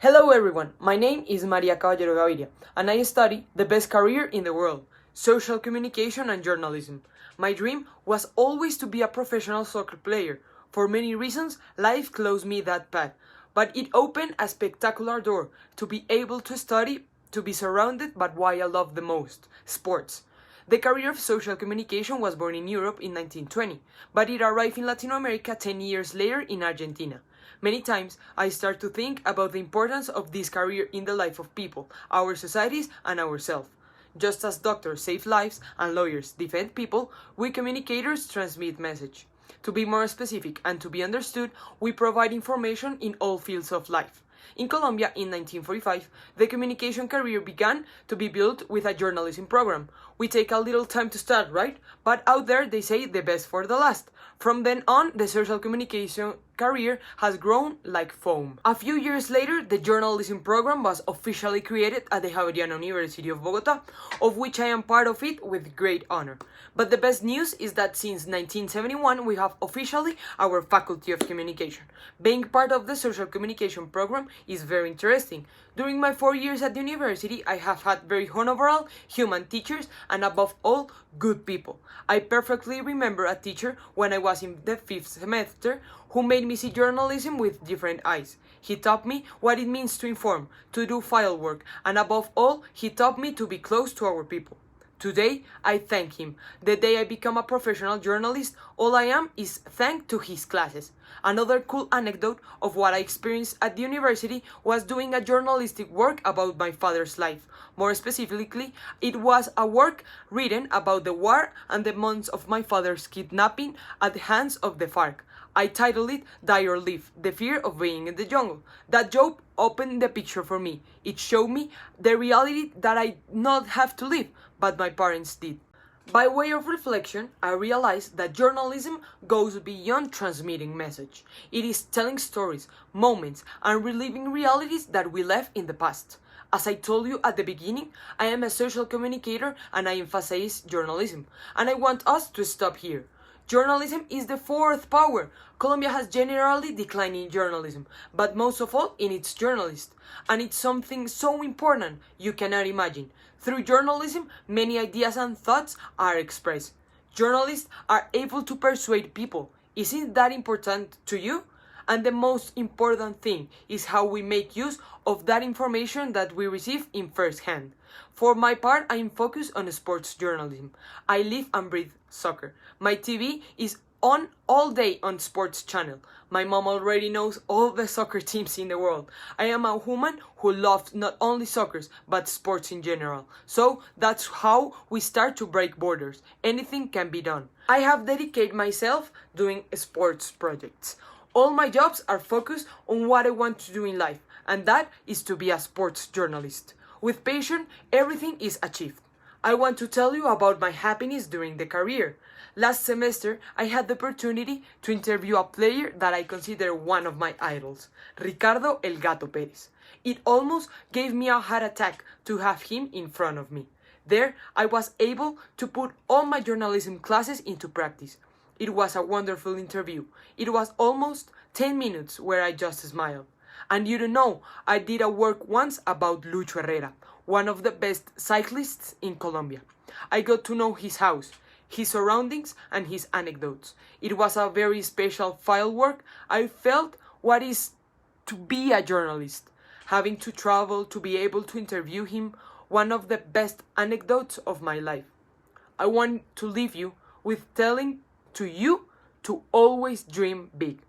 Hello everyone, my name is Maria Caballero Gaviria and I study the best career in the world, social communication and journalism. My dream was always to be a professional soccer player. For many reasons, life closed me that path, but it opened a spectacular door to be able to study, to be surrounded by what I love the most, sports. The career of social communication was born in Europe in 1920, but it arrived in Latin America 10 years later in Argentina. Many times, I start to think about the importance of this career in the life of people, our societies, and ourselves. Just as doctors save lives and lawyers defend people, we communicators transmit message. To be more specific and to be understood, we provide information in all fields of life. In Colombia, in 1945, the communication career began to be built with a journalism program. We take a little time to start, right? But out there they say the best for the last. From then on, the social communication career has grown like foam. A few years later, the journalism program was officially created at the Javeriana University of Bogota, of which I am part of it with great honor. But the best news is that since 1971 we have officially our Faculty of Communication. Being part of the social communication program is very interesting. During my 4 years at the university, I have had very honorable, human teachers and above all, good people. I perfectly remember a teacher when I was in the 5th semester who made me see journalism with different eyes. He taught me what it means to inform, to do file work, and above all, he taught me to be close to our people. Today, I thank him. The day I become a professional journalist, all I am is thanks to his classes. Another cool anecdote of what I experienced at the university was doing a journalistic work about my father's life. More specifically, it was a work written about the war and the months of my father's kidnapping at the hands of the FARC. I titled it Die or Live, the fear of being in the jungle. That job opened the picture for me. It showed me the reality that I not have to live, but my parents did. By way of reflection, I realized that journalism goes beyond transmitting message. It is telling stories, moments, and reliving realities that we left in the past. As I told you at the beginning, I am a social communicator and I emphasize journalism, and I want us to stop here. Journalism is the fourth power. Colombia has generally declined in journalism, but most of all in its journalists. And it's something so important you cannot imagine. Through journalism, many ideas and thoughts are expressed. Journalists are able to persuade people. Isn't that important to you? And the most important thing is how we make use of that information that we receive in first hand. For my part, I am focused on sports journalism. I live and breathe soccer. My TV is on all day on sports channel. My mom already knows all the soccer teams in the world. I am a woman who loves not only soccer, but sports in general. So that's how we start to break borders. Anything can be done. I have dedicated myself doing sports projects. All my jobs are focused on what I want to do in life, and that is to be a sports journalist. With passion, everything is achieved. I want to tell you about my happiness during the career. Last semester, I had the opportunity to interview a player that I consider one of my idols, Ricardo El Gato Pérez. It almost gave me a heart attack to have him in front of me. There, I was able to put all my journalism classes into practice. It was a wonderful interview. It was almost 10 minutes where I just smiled. And you don't know, I did a work once about Lucho Herrera, one of the best cyclists in Colombia. I got to know his house, his surroundings, and his anecdotes. It was a very special file work. I felt what is to be a journalist, having to travel to be able to interview him, one of the best anecdotes of my life. I want to leave you with telling to you to always dream big.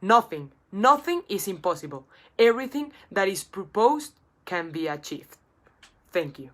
Nothing is impossible. Everything that is proposed can be achieved. Thank you.